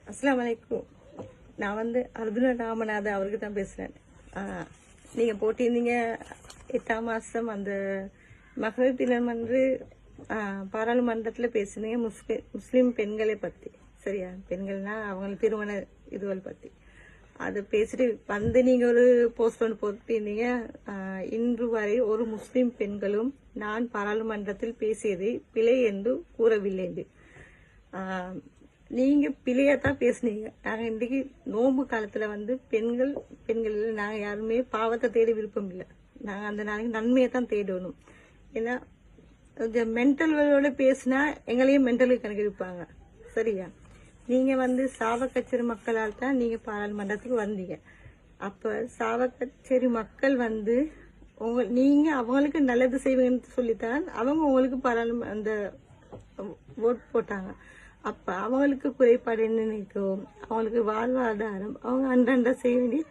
அஸ்ஸலாமு அலைக்கும். நான் அர்ஜுன ராமநாதன் அவருக்கு தான் பேசுகிறேன். நீங்கள் போட்டிருந்தீங்க 8ஆம் மாதம் அந்த மகளிர் தினம் பாராளுமன்றத்தில் பேசுனீங்க முஸ்லீம் பெண்களை பற்றி. சரியா? பெண்கள்னா அவங்க திருமண இதுவல் பற்றி அதை பேசிட்டு நீங்கள் ஒரு போஸ்ட் ஒன்று போட்டிருந்தீங்க. இன்று வரை ஒரு முஸ்லீம் பெண்களும் நான் பாராளுமன்றத்தில் பேசியதை பிழை என்று கூறவில்லை என்று. நீங்க பிள்ளையாத்தான் பேசுனீங்க. நாங்க இன்றைக்கு நோம்பு காலத்துல பெண்கள் நாங்க யாருமே பாவத்தை தேட விருப்பம் இல்லை. நாங்க அந்த நாளைக்கு நன்மையை தான் தேடணும். ஏன்னா கொஞ்சம் மென்டலோட பேசினா எங்களையும் மென்டலுக்கு கணக்கு இருப்பாங்க. சரியா? நீங்க சாவக்கச்சேரி மக்களால் தான் நீங்க பாராளுமன்றத்துக்கு வந்தீங்க. அப்ப சாவக்கச்சேரி மக்கள் நீங்க அவங்களுக்கு நல்லது செய்வீங்கன்னு சொல்லித்தான் அவங்க உங்களுக்கு அந்த ஓட் போட்டாங்க. அப்ப அவங்களுக்கு குறைபாடு என்ன நினைக்கும்? அவங்களுக்கு வாழ்வாதாரம் அவங்க அன்றண்ட செய்ய வேண்டிய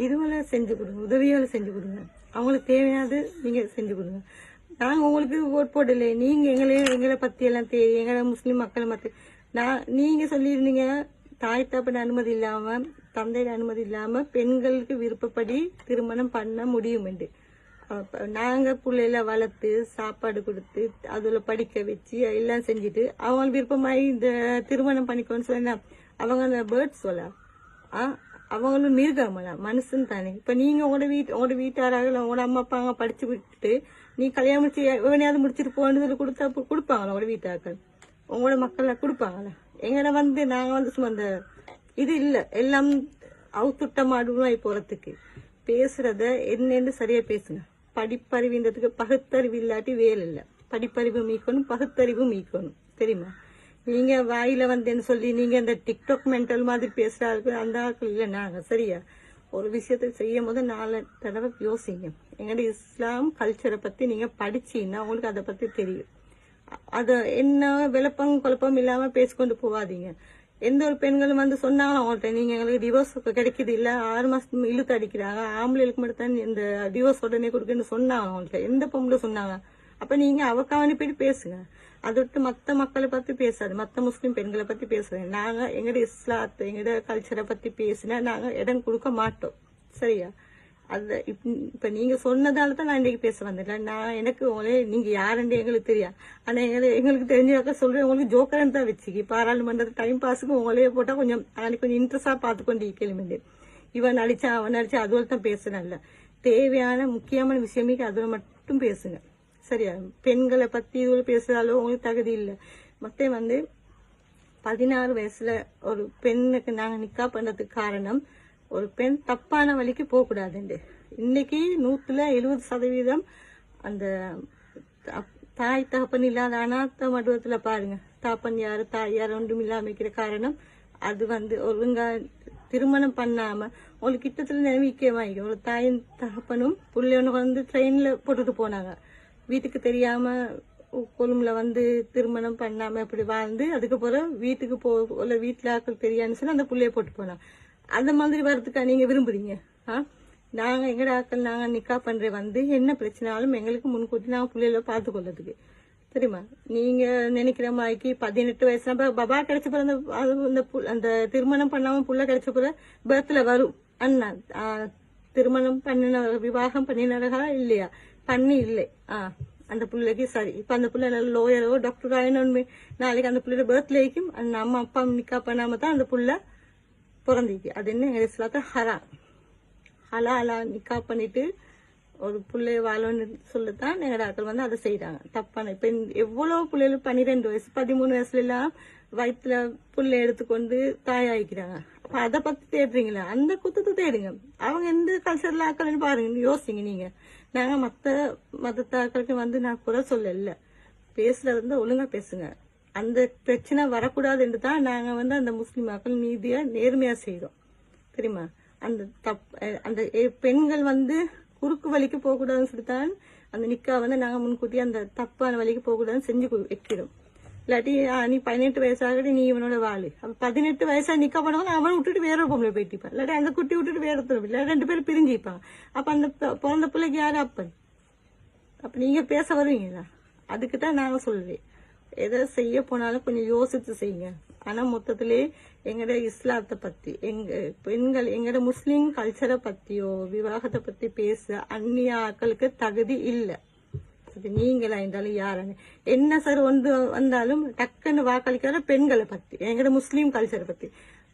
இதுவரை செஞ்சு கொடுங்க, உதவிகளை செஞ்சு கொடுங்க. அவங்களுக்கு தேவையானது நீங்க செஞ்சு கொடுங்க. நாங்க உங்களுக்கு ஓட் போடல. நீங்க எங்களை பத்தி எல்லாம் தேடி எங்களை முஸ்லீம் மக்களை மத்தி நீங்க சொல்லியிருந்தீங்க தாய் தப்பட அனுமதி இல்லாம தந்தையோட அனுமதி இல்லாம பெண்களுக்கு விருப்பப்படி திருமணம் பண்ண முடியும் என்று. நாங்க பிள்ளைல வளர்த்து சாப்பாடு கொடுத்து அதுல படிக்க வச்சு எல்லாம் செஞ்சுட்டு அவங்க விருப்பமாயி இந்த திருமணம் பண்ணிக்கோன்னு சொன்னா அவங்க அந்த பேர்ட்ஸ் சொல்ல அவங்களும் மிருகமல மனுஷன் தானே. இப்ப நீங்க உங்களோட வீட்டாராக உங்களோட அம்மா அப்பாங்க படிச்சு விட்டுட்டு நீ கல்யாணம் முடிச்சு எவனையாவது முடிச்சுட்டு போன்னு சொல்லி கொடுப்பாங்களா? உங்களோட வீட்டாக்கள் உங்களோட மக்கள் கொடுப்பாங்களா? எங்கட நாங்க சும்மா அந்த இது இல்ல எல்லாம் அவுத்துட்ட மாடுவாய் போறதுக்கு பேசுறத என்னன்னு சரியா பேசுங்க. படிப்பறிவுன்றதுக்கு பகுத்தறிவு இல்லாட்டி வேலை இல்லை. படிப்பறிவு மீக்கணும், பகுத்தறிவு மீக்கணும். தெரியுமா? நீங்க வாயில என்ன சொல்லி நீங்க இந்த டிக்டாக் மென்டல் மாதிரி பேசுறாரு அந்த ஆட்கள் இல்லை நாங்க. சரியா? ஒரு விஷயத்தை செய்யும் போது 4 தடவை யோசிங்க. எங்களுடைய இஸ்லாம் கல்ச்சரை பத்தி நீங்க படிச்சீங்கன்னா உங்களுக்கு அதை பத்தி தெரியும். அத என்ன விளப்பம் குழப்பம் இல்லாம பேசிக்கொண்டு போவாதீங்க. எந்த ஒரு பெண்களும் சொன்னாங்க அவங்கள்ட்ட நீங்க எங்களுக்கு டிவோர்ஸ் கிடைக்குது இல்ல 6 மாசம் இழுத்து அடிக்கிறாங்க ஆம்பளைகளுக்கு மட்டும் தான் இந்த டிவோர்ஸ் உடனே கொடுக்குன்னு சொன்னாங்க அவங்கள்ட்ட. எந்த பொம்பளை சொன்னாங்க? அப்ப நீங்க அவக்காவனி போயிட்டு பேசுங்க. அதை விட்டு மத்த மக்களை பத்தி பேசாது, மத்த முஸ்லீம் பெண்களை பத்தி பேசுறேன். நாங்க எங்கட இஸ்லாத்தை எங்கட கல்ச்சரை பத்தி பேசினா நாங்க இடம் கொடுக்க மாட்டோம். சரியா? அது இப்ப நீங்க சொன்னதால தான் நான் இன்னைக்கு பேச வந்தேன். நான் எனக்கு நீங்க யாருன்னு எங்களுக்கு தெரியாது. ஆனா எங்களுக்கு தெரிஞ்சாக்க சொல்றேன். உங்களுக்கு ஜோக்கரன் தான் வச்சுக்கி பாராளுமன்ற டைம் பாஸுக்கு உங்களையே போட்டா கொஞ்சம் இன்ட்ரெஸ்டா பாத்துக்கொண்டு கேள்வி இவன் அடிச்சா அவன் அடிச்சா அதுவரை தான் பேசுனல்ல. தேவையான முக்கியமான விஷயமே அதுல மட்டும் பேசுங்க. சரியா? பெண்களை பத்தி இதுல பேசுறாலும் உங்களுக்கு தகுதி இல்லை. மத்த 16 வயசுல ஒரு பெண்ணுக்கு நாங்க நிக்கா பண்றதுக்கு காரணம் ஒரு பெண் தப்பான வழிக்கு போக கூடாதுண்டு. இன்னைக்கு 170% அந்த தாய் தகப்பன் இல்லாத அனாத்த மடுவத்துல பாருங்க. தாப்பன் யாரு தாய் யாரு ஒன்றும் இல்லாம வைக்கிற காரணம் அது ஒழுங்கா திருமணம் பண்ணாம உங்களுக்கு கிட்டத்துல நினைவிக்கமாயிக்கும். ஒரு தாயின் தகப்பனும் பிள்ளையவனு ட்ரெயின்ல போட்டுட்டு போனாங்க. வீட்டுக்கு தெரியாம கொழும்புல திருமணம் பண்ணாம இப்படி வாழ்ந்து அதுக்கப்புறம் வீட்டுக்கு வீட்டுல ஆக்கள் தெரியான்னு சொல்லி அந்த பிள்ளைய போட்டு போனாங்க. அந்த மாதிரி வர்றதுக்கா நீங்க விரும்புறீங்க? நாங்க எங்கட ஆக்கள் நாங்க நிக்கா பண்ற என்ன பிரச்சனாலும் எங்களுக்கு முன்கூட்டி நாங்க பிள்ளைகளை பார்த்து கொள்ளதுக்கு. தெரியுமா? நீங்க நினைக்கிற மாதிரிக்கு 18 வயசு பபா கிடைச்ச பிறந்த அந்த திருமணம் பண்ணாம புள்ள கிடைச்ச பிற பர்த்ல வரும். அண்ணா திருமணம் பண்ணின விவாகம் பண்ணினரா இல்லையா? பண்ணி இல்லை. அந்த பிள்ளைக்கு சரி. இப்ப அந்த பிள்ளை நல்ல லோயரோ டாக்டரோ ஆயினு நாளைக்கு அந்த பிள்ளையோட பர்த்லேக்கும் அந்த அம்மா அப்பா நிக்கா பண்ணாம தான் அந்த புள்ள பிறந்திக்கு. அது என்ன இஸ்லாத்துல ஹராம். ஹலாலா நிக்கா பண்ணிட்டு ஒரு பிள்ளைய வாழன்னு சொல்லத்தான் எங்கட ஆட்கள் அதை செய்யறாங்க. தப்பான இப்ப எவ்வளவு பிள்ளைகள் 12 வயசு 13 வயசுல எல்லாம் வயிற்றுல புள்ளை எடுத்துக்கொண்டு தாயாயிக்கிறாங்க. அப்ப அதை பத்தி தேடுறீங்களா? அந்த குத்தத்தை தேடுங்க. அவங்க எந்த கல்ச்சர்ல ஆக்கலன்னு பாருங்க, யோசிங்க. நீங்க நாங்க மதத்தாக்களுக்கு நான் குறை சொல்லல. பேசுறது ஒழுங்கா பேசுங்க. அந்த பிரச்சனை வரக்கூடாது என்று தான் நாங்க அந்த முஸ்லிம் மக்கள் நீதியா நேர்மையா செய்யறோம். தெரியுமா? அந்த பெண்கள் குறுக்கு வழிக்கு போக கூடாதுன்னு சொல்லித்தான் அந்த நிக்கா நாங்க முன்கூட்டி அந்த தப்பான வழிக்கு போக கூடாதுன்னு செஞ்சு வைக்கிறோம். இல்லாட்டி நீ 18 வயசாகட்டி நீ இவனோட வாழு. அப்ப 18 வயசா நிக்கா பண்ணவங்க அவனை விட்டுட்டு வேற ஒரு பொம்பளை போயிட்டுப்பான். இல்லாட்டி அந்த குட்டி விட்டுட்டு வேற ஒருத்தர் இல்ல 2 பேரும் பிரிஞ்சுப்பாங்க. அப்ப அந்த பிறந்த பிள்ளைக்கு யாரு அப்பன்? அப்ப நீங்க பேச வருவீங்களா? அதுக்குதான் நாங்க சொல்லுவேன். எதை செய்ய போனாலும் கொஞ்சம் யோசித்து செய்யுங்க. ஆனா மொத்தத்திலே எங்கட இஸ்லாத்தை பத்தி எங்கட முஸ்லீம் கல்ச்சரை பத்தியோ விவாகத்தை பத்தி பேச அந்நிய ஆக்களுக்கு தகுதி இல்ல. நீங்களா இருந்தாலும் யாருன்னு என்ன சார் ஒன்று வந்தாலும் டக்குன்னு வாக்களிக்கிற பெண்களை பத்தி எங்கட முஸ்லீம் கல்ச்சரை பத்தி.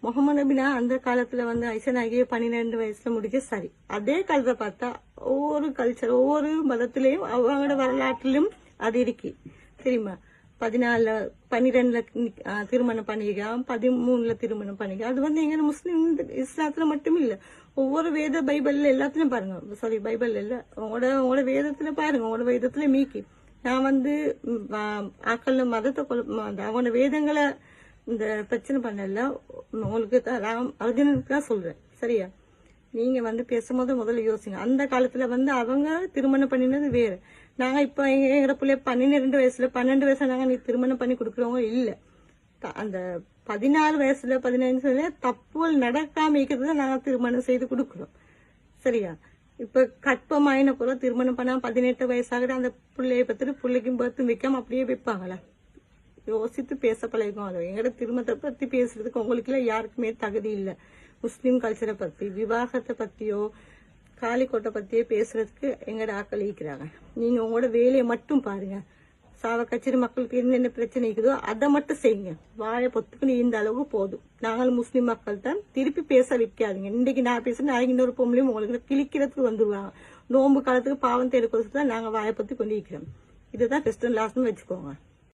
முகமது நபினா அந்த காலத்துல வந்து ஐசனாகிய 12 வயசுல முடிக்க சரி. அதே காலத்தை பார்த்தா ஒவ்வொரு கல்ச்சர் ஒவ்வொரு மதத்திலையும் அவங்களோட வரலாற்றிலும் அது இருக்கு தெரியுமா. 12ல திருமணம் பண்ணிக்கலாம், 13ல திருமணம் பண்ணிக்கலாம். அது வந்து எங்க முஸ்லீம் இஸ்லாத்துல மட்டும் இல்ல, ஒவ்வொரு வேத பைபிள்ல எல்லாத்துலயும் பாருங்க. சாரி பைபிள் இல்ல, உங்களோட வேதத்துல பாருங்க, உங்களோட வேதத்துல மீக்கி. நான் வந்து ஆக்கள் மதத்தை அவனோட வேதங்களை இந்த பிரச்சனை பண்ணல, உங்களுக்கு அர்ஜுனனுக்கு தான் சொல்றேன் சரியா. நீங்க வந்து பேசும்போது முதல்ல யோசிங்க. அந்த காலத்துல வந்து அவங்க திருமணம் பண்ணினது வேற. நாங்க இப்ப எங்க பிள்ளைய 12 வயசுல நாங்க நீ திருமணம் பண்ணி கொடுக்கறவங்க இல்ல. அந்த 14 வயசுல 15 வயசுல தப்புகள் நடக்காம இருக்கிறத நாங்க திருமணம் செய்து கொடுக்கிறோம் சரியா. இப்ப கற்பமாயின போல திருமணம் பண்ணா 18 வயசாகிற அந்த பிள்ளைய பத்திட்டு பிள்ளைக்கும் பர்த்து வைக்காம அப்படியே வைப்பாங்களா. யோசித்து பேச பழகும். எங்கட திருமணத்தை பத்தி பேசுறதுக்கு உங்களுக்கு யாருக்குமே தகுதி இல்ல. முஸ்லீம் கல்ச்சரை பத்தி விவாகத்தை பத்தியோ காலிக்கோட்டை பத்தியோ பேசுறதுக்கு எங்கட ஆக்கள் ஈக்கிறாங்க. நீங்க உங்களோட வேலையை மட்டும் பாருங்க. சாவ கச்சேரி மக்களுக்கு என்னென்ன பிரச்சனை இருக்குதோ அதை மட்டும் செய்யுங்க. வாழை பொத்துக்குன்னு இந்த அளவுக்கு போதும். நாங்களும் முஸ்லீம் மக்கள் தான், திருப்பி பேச வைக்காதீங்க. இன்னைக்கு நான் பேசுறேன், நாளைக்கு இன்னொரு பொம்பளையும் உங்களுக்கு கிழிக்கிறதுக்கு வந்துருவாங்க. நோன்பு காலத்துக்கு பாவம் தேடுக்கிறதுக்கு தான் நாங்க வாயை பொத்தி கொண்டு இருக்கிறோம். இதுதான் ஃபர்ஸ்ட் அண்ட் லாஸ்ட்னு வச்சுக்கோங்க.